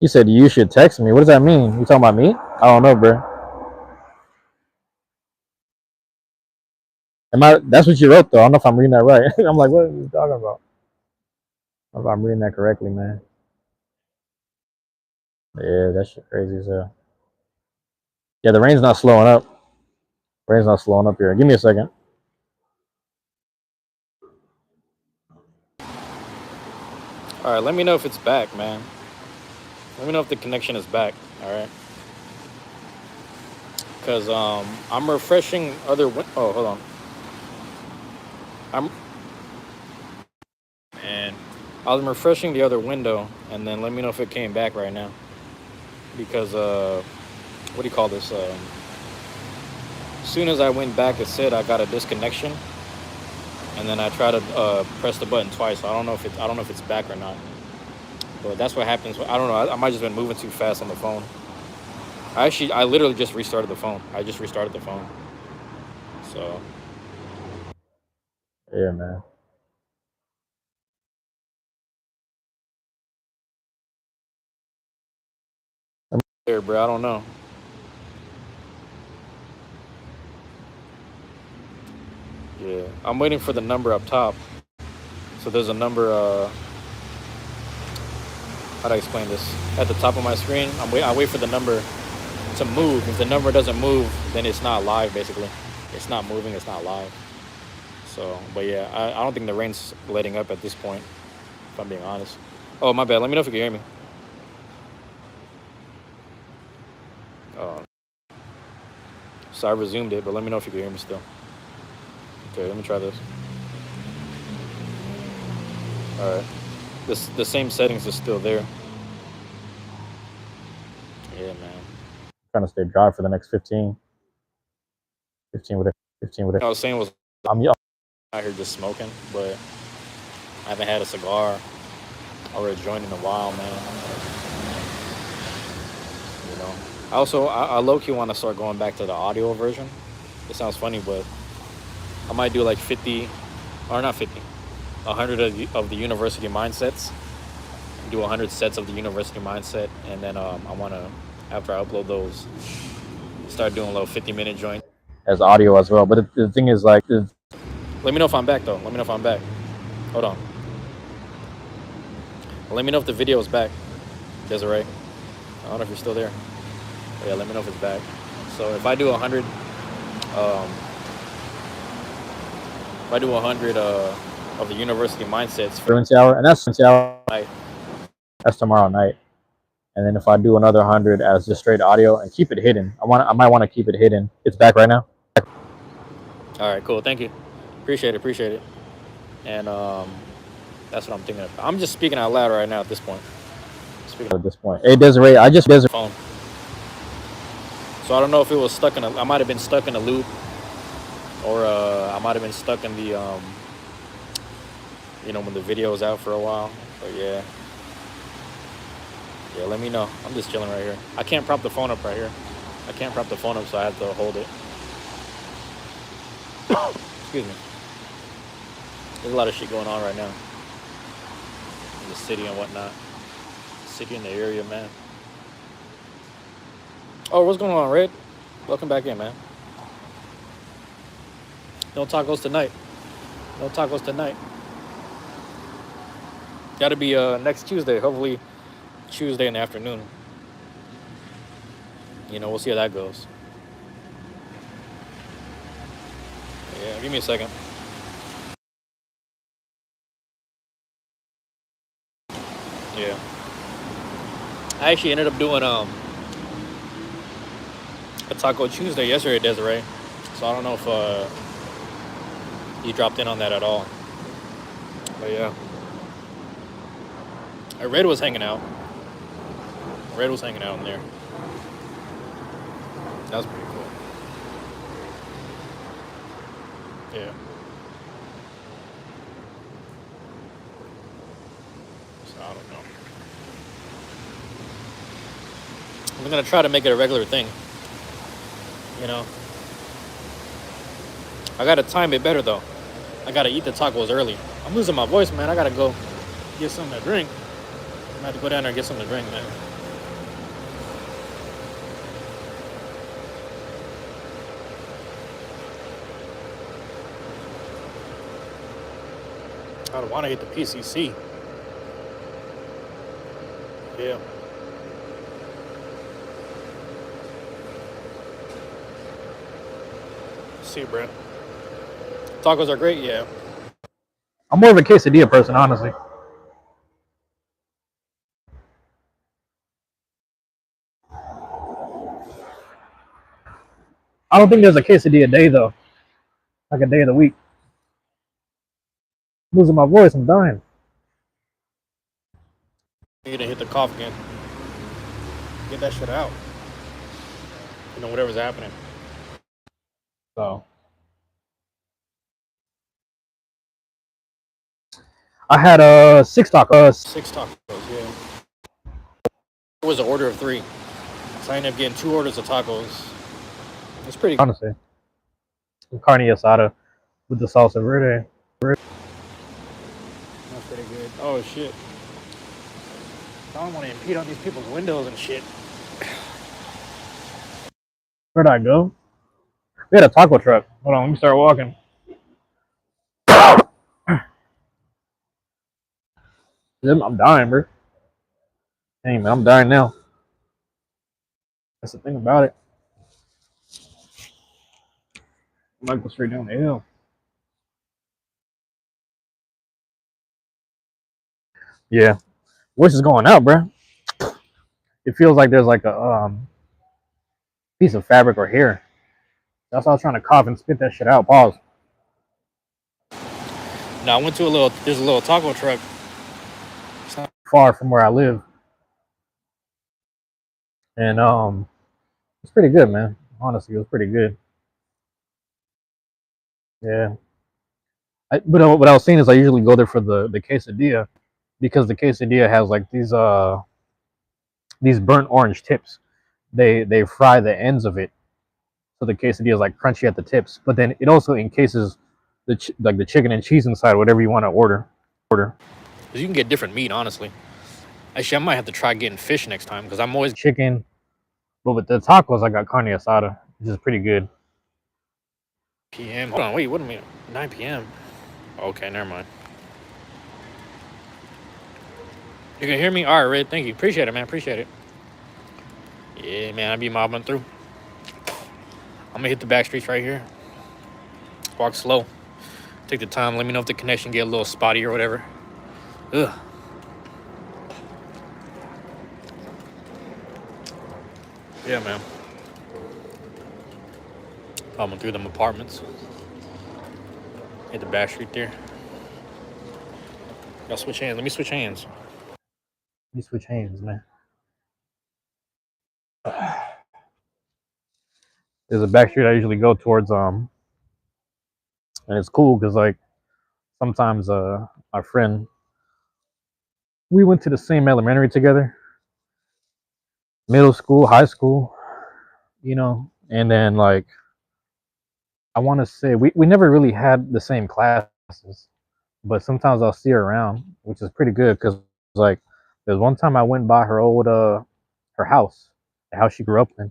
[SPEAKER 1] You said you should text me. What does that mean? You talking about me? I don't know, bro. That's what you wrote though. I don't know if I'm reading that right. I'm like, what are you talking about? I don't know if I'm reading that correctly, man. Yeah, that shit crazy as hell. Yeah, the rain's not slowing up. Brain's not slowing up here. Give me a second. All right, let me know if it's back, man. Let me know if the connection is back. All right. Because I'm refreshing other. Oh, hold on. And I'm refreshing the other window, and then let me know if it came back right now. Because what do you call this? As soon as I went back, it said I got a disconnection, and then I tried to press the button twice. So I don't know if it's back or not. But that's what happens. I don't know. I might just been moving too fast on the phone. I literally just restarted the phone. I just restarted the phone. So yeah, man. Here, bro. I don't know. Yeah, I'm waiting for the number up top. So there's a number. How do I explain this? At the top of my screen, I wait for the number to move. If the number doesn't move, then it's not live. Basically, it's not moving. It's not live. So, but yeah, I don't think the rain's letting up at this point. If I'm being honest. Oh, my bad. Let me know if you can hear me. Oh, so I resumed it, but let me know if you can hear me still. Okay, let me try this. All right, the same settings is still there. Yeah, man. Trying to stay dry for the next 15. 15 with it. 15 with it. I was saying was I'm out here just smoking, but I haven't had a cigar or a joint in a while, man. You know. I low-key want to start going back to the audio version. It sounds funny, but I might do like 50, or not 50, 100 of the university mindsets. Do 100 sets of the university mindset, and then I want to, after I upload those, start doing a little 50-minute joint as audio as well. But the thing is, like, let me know if I'm back though. Let me know if I'm back. Hold on. Let me know if the video is back, Desiree. I don't know if you're still there. But yeah, let me know if it's back. So if I do 100, of the university mindsets frequency hour, and that's night. That's tomorrow night. And then if I do another 100 as just straight audio and keep it hidden, I might want to keep it hidden. It's back right now. All right, cool. Thank you. Appreciate it. And that's what I'm thinking of. I'm just speaking out loud right now at this point. Hey, Desiree, I just phone. So I don't know if it was stuck in I might have been stuck in a loop, or I might have been stuck in the when the video was out for a while. But yeah. Yeah, let me know. I'm just chilling right here. I can't prop the phone up right here. I can't prop the phone up, so I have to hold it. Excuse me. There's a lot of shit going on right now in the city and whatnot. City in the area, man. Oh, what's going on, Red? Welcome back in, man. No tacos tonight. No tacos tonight. Gotta be next Tuesday, hopefully Tuesday in the afternoon. We'll see how that goes. Yeah, give me a second. Yeah. I actually ended up doing a Taco Tuesday yesterday, Desiree. So I don't know if you dropped in on that at all. But yeah. Red was hanging out. Red was hanging out in there. That was pretty cool. Yeah. So I don't know. I'm gonna try to make it a regular thing. I gotta time it better though. I gotta eat the tacos early. I'm losing my voice, man. I gotta go get something to drink. I'm gonna have to go down there and get something to drink, man. I don't want to hit the PCC. Yeah. see, bro. Tacos are great, yeah. I'm more of a quesadilla person, honestly. I don't think there's a quesadilla day though, like a day of the week. I'm losing my voice, I'm dying. You gonna hit the cough again. Get that shit out. You know, whatever's happening. So I had 6 tacos. 6 tacos, yeah. It was an order of 3. So I ended up getting 2 orders of tacos. It's pretty good. Honestly. Carne asada with the salsa verde. That's pretty good. Oh shit. I don't want to impede on these people's windows and shit. Where'd I go? We had a taco truck. Hold on, let me start walking. I'm dying, bro. Hey, man, I'm dying now. That's the thing about it. I might go straight down the hill. Yeah. Voice is going out, bro. It feels like there's like a piece of fabric or hair. That's why I was trying to cough and spit that shit out. Pause. Now I went to there's a little taco truck. It's not far from where I live. And it's pretty good, man. Honestly, it was pretty good. Yeah. But what I was saying is I usually go there for the quesadilla because the quesadilla has like these burnt orange tips. They fry the ends of it, so the quesadilla is like crunchy at the tips. But then it also encases the chicken and cheese inside, whatever you want to order. Because you can get different meat, honestly. Actually, I might have to try getting fish next time because I'm always chicken. But with the tacos, I got carne asada, which is pretty good. PM. Hold on, wait, what do you mean? 9 p.m. Okay, never mind. You can hear me? All right, Red. Thank you. Appreciate it, man. Appreciate it. Yeah, man. I be mobbing through. I'm gonna hit the back streets right here. Walk slow. Take the time. Let me know if the connection get a little spotty or whatever. Ugh. Yeah, man. Mobbing through them apartments. Hit the back street there. Y'all switch hands. Let me switch hands. Let me switch hands, man. There's a back street I usually go towards, and it's cool because like sometimes our friend, we went to the same elementary together, middle school, high school, you know, and then like I want to say we never really had the same classes, but sometimes I'll see her around, which is pretty good because like there's one time I went by her old her house, the house she grew up in.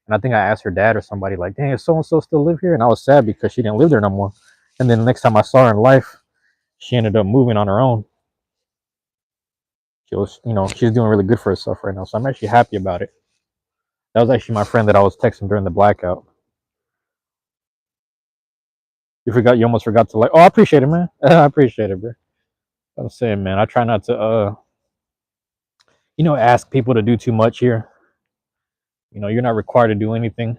[SPEAKER 1] And I think I asked her dad or somebody like, "Dang, so and so still live here?" And I was sad because she didn't live there no more. And then the next time I saw her in life, she ended up moving on her own. She was, you know, she's doing really good for herself right now. So I'm actually happy about it. That was actually my friend that I was texting during the blackout. You almost forgot to like. Oh, I appreciate it, man. I appreciate it, bro. I'm saying, man, I try not to, ask people to do too much here. You know, you're not required to do anything,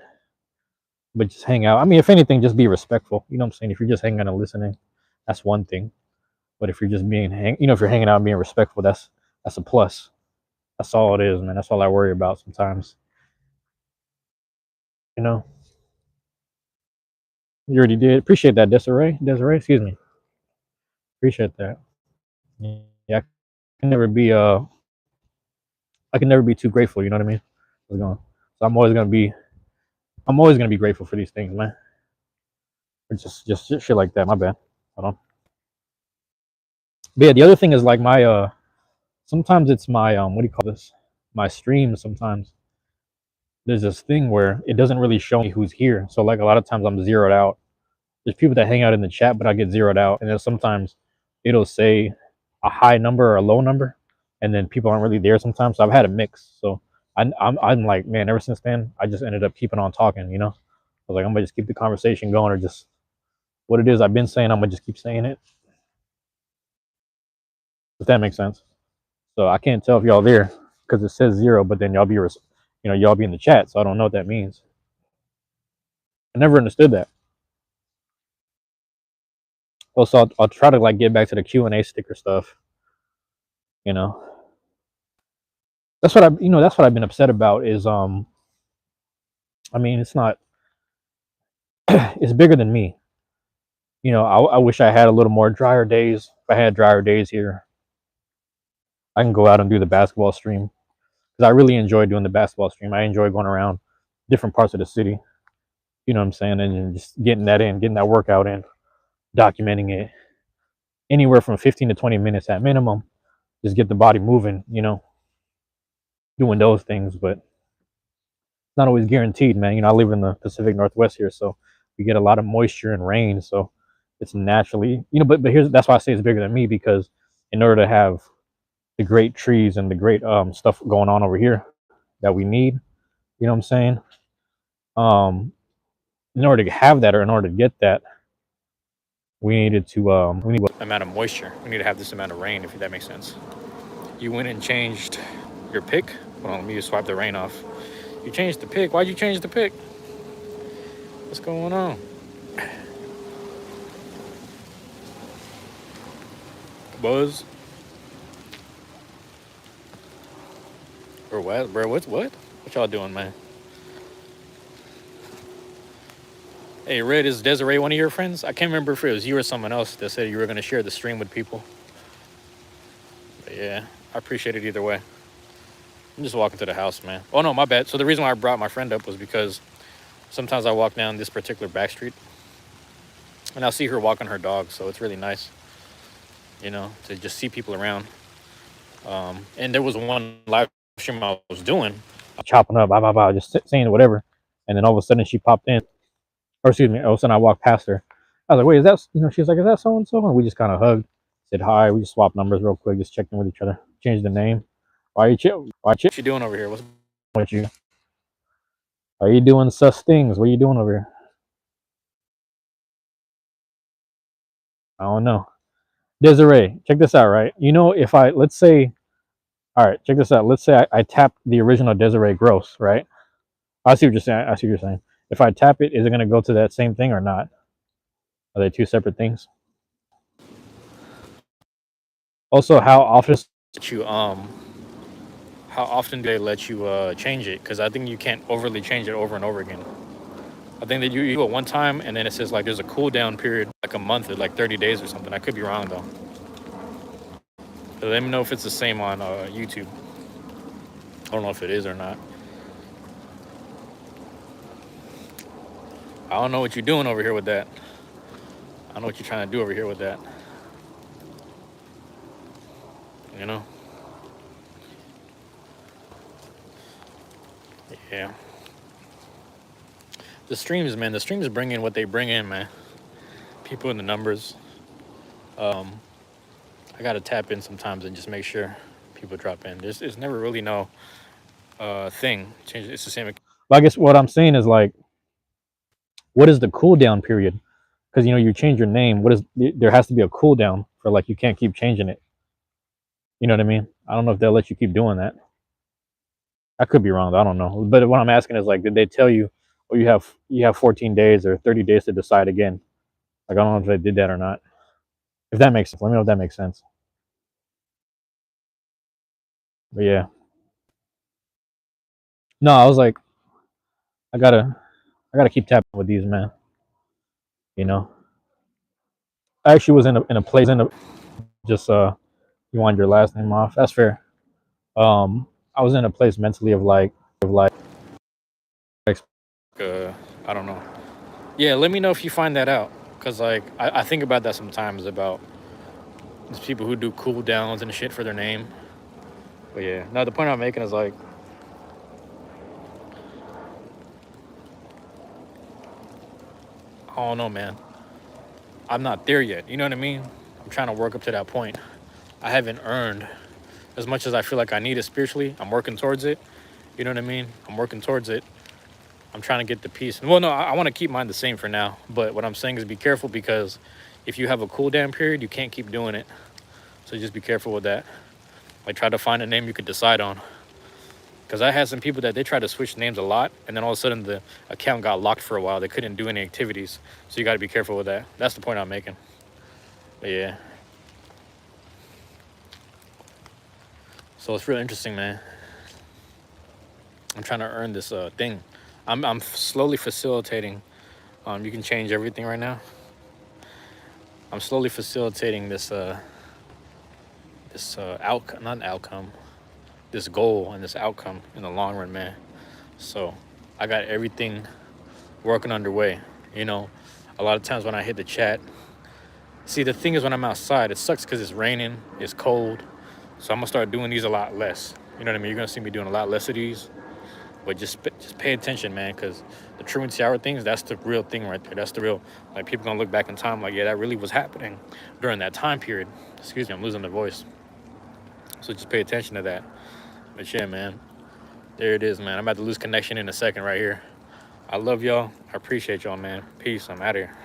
[SPEAKER 1] but just hang out. I mean, if anything, just be respectful. You know what I'm saying? If you're just hanging out and listening, that's one thing. But if you're just if you're hanging out and being respectful, that's a plus. That's all it is, man. That's all I worry about sometimes. You know, you already did. Appreciate that, Desiree. Desiree, excuse me. Appreciate that. Yeah, I can never be too grateful. You know what I mean? So I'm always gonna be grateful for these things, man. Or just shit like that. My bad. Hold on. But yeah, the other thing is like my sometimes it's my what do you call this? My stream sometimes there's this thing where it doesn't really show me who's here. So like a lot of times I'm zeroed out. There's people that hang out in the chat, but I get zeroed out. And then sometimes it'll say a high number or a low number, and then people aren't really there sometimes. So I've had a mix. So I'm like, man, ever since then, I just ended up keeping on talking, you know. was like, I'm gonna just keep the conversation going, or just what it is I've been saying. I'm gonna just keep saying it. If that makes sense. So I can't tell if y'all there because it says 0, but then y'all be, y'all be in the chat. So I don't know what that means. I never understood that. Also, I'll try to like get back to the Q&A sticker stuff. You know, that's what that's what I've been upset about. Is I mean, it's not. It's bigger than me. I wish I had a little more drier days. If I had drier days here, I can go out and do the basketball stream because I really enjoy doing the basketball stream. I enjoy going around different parts of the city. You know what I'm saying? And just getting that workout in, documenting it anywhere from 15 to 20 minutes at minimum. Just get the body moving, doing those things. But it's not always guaranteed, man. I live in the Pacific Northwest here, so we get a lot of moisture and rain. So it's naturally, but that's why I say it's bigger than me, because in order to have the great trees and the great stuff going on over here that we need, you know what I'm saying? In order to have that, or in order to get that, we need amount of moisture. We need to have this amount of rain, if that makes sense. You went and changed your pick. Hold on, let me just swipe the rain off. You changed the pick. Why'd you change the pick? What's going on? Buzz? Or what, bro? What? What y'all doing, man? Hey, Red, is Desiree one of your friends? I can't remember if it was you or someone else that said you were going to share the stream with people. But yeah, I appreciate it either way. I'm just walking to the house, man. Oh, no, my bad. So the reason why I brought my friend up was because sometimes I walk down this particular back street and I'll see her walking her dog. So it's really nice, to just see people around. And there was one live stream I was doing, chopping up, blah, blah, blah, just saying whatever. And then all of a sudden she popped in. Or excuse me, all of a sudden I walked past her. I was like, wait, is that, she was like, is that so-and-so? And we just kind of hugged, said hi. We just swapped numbers real quick, just checked in with each other, changed the name. Why you doing over here? What's with you? Are you doing sus things? What are you doing over here? I don't know. Desiree, check this out, right? Let's say, all right, check this out. Let's say I tap the original Desiree Gross, right? I see what you're saying. If I tap it, is it going to go to that same thing or not? Are they two separate things? Also, how often do they let you change it? Because I think you can't overly change it over and over again. I think that you do it one time, and then it says like there's a cooldown period, like a month or like 30 days or something. I could be wrong though. So let me know if it's the same on YouTube. I don't know if it is or not. I don't know what you're doing over here with that. I don't know what you're trying to do over here with that. Yeah. The streams, man. The streams bring in what they bring in, man. People in the numbers. I gotta tap in sometimes and just make sure people drop in. There's never really no thing. Change. It's the same. Well, I guess what I'm saying is like, what is the cooldown period? Because you change your name. There has to be a cooldown for, like, you can't keep changing it. You know what I mean? I don't know if they'll let you keep doing that. I could be wrong, though. I don't know. But what I'm asking is, like, did they tell you, well, you have 14 days or 30 days to decide again? Like, I don't know if they did that or not. If that makes sense, let me know if that makes sense. But yeah. No, I was like, I gotta keep tapping with these, man. I actually was in a place just you want your last name off. That's fair. I was in a place mentally of like I don't know. Yeah, let me know if you find that out, because like I think about that sometimes, about these people who do cooldowns and shit for their name. But yeah, no, the point I'm making is like, I don't know, man. I'm not there yet. You know what I mean? I'm trying to work up to that point. I haven't earned as much as I feel like I need it spiritually. I'm working towards it. You know what I mean? I'm working towards it. I'm trying to get the piece. Well, no, I want to keep mine the same for now. But what I'm saying is be careful, because if you have a cooldown period, you can't keep doing it. So just be careful with that. Like, try to find a name you could decide on. Because I had some people that they tried to switch names a lot, and then all of a sudden the account got locked for a while. They couldn't do any activities. So you got to be careful with that. That's the point I'm making. But yeah. So it's real interesting, man. I'm trying to earn this thing. I'm slowly facilitating. You can change everything right now. I'm slowly facilitating this outcome, not outcome, this goal and this outcome in the long run, man. So I got everything working underway. You know, a lot of times when I hit the chat, see, the thing is, when I'm outside, it sucks because it's raining, it's cold. So I'm gonna start doing these a lot less. You know what I mean? You're gonna see me doing a lot less of these. But just pay attention, man, because the truancy hour things, that's the real thing right there. That's the real, like, people gonna look back in time like, yeah, that really was happening during that time period. Excuse me, I'm losing the voice. So just pay attention to that. But yeah, man, there it is, man. I'm about to lose connection in a second right here. I love y'all. I appreciate y'all, man. Peace. I'm out of here.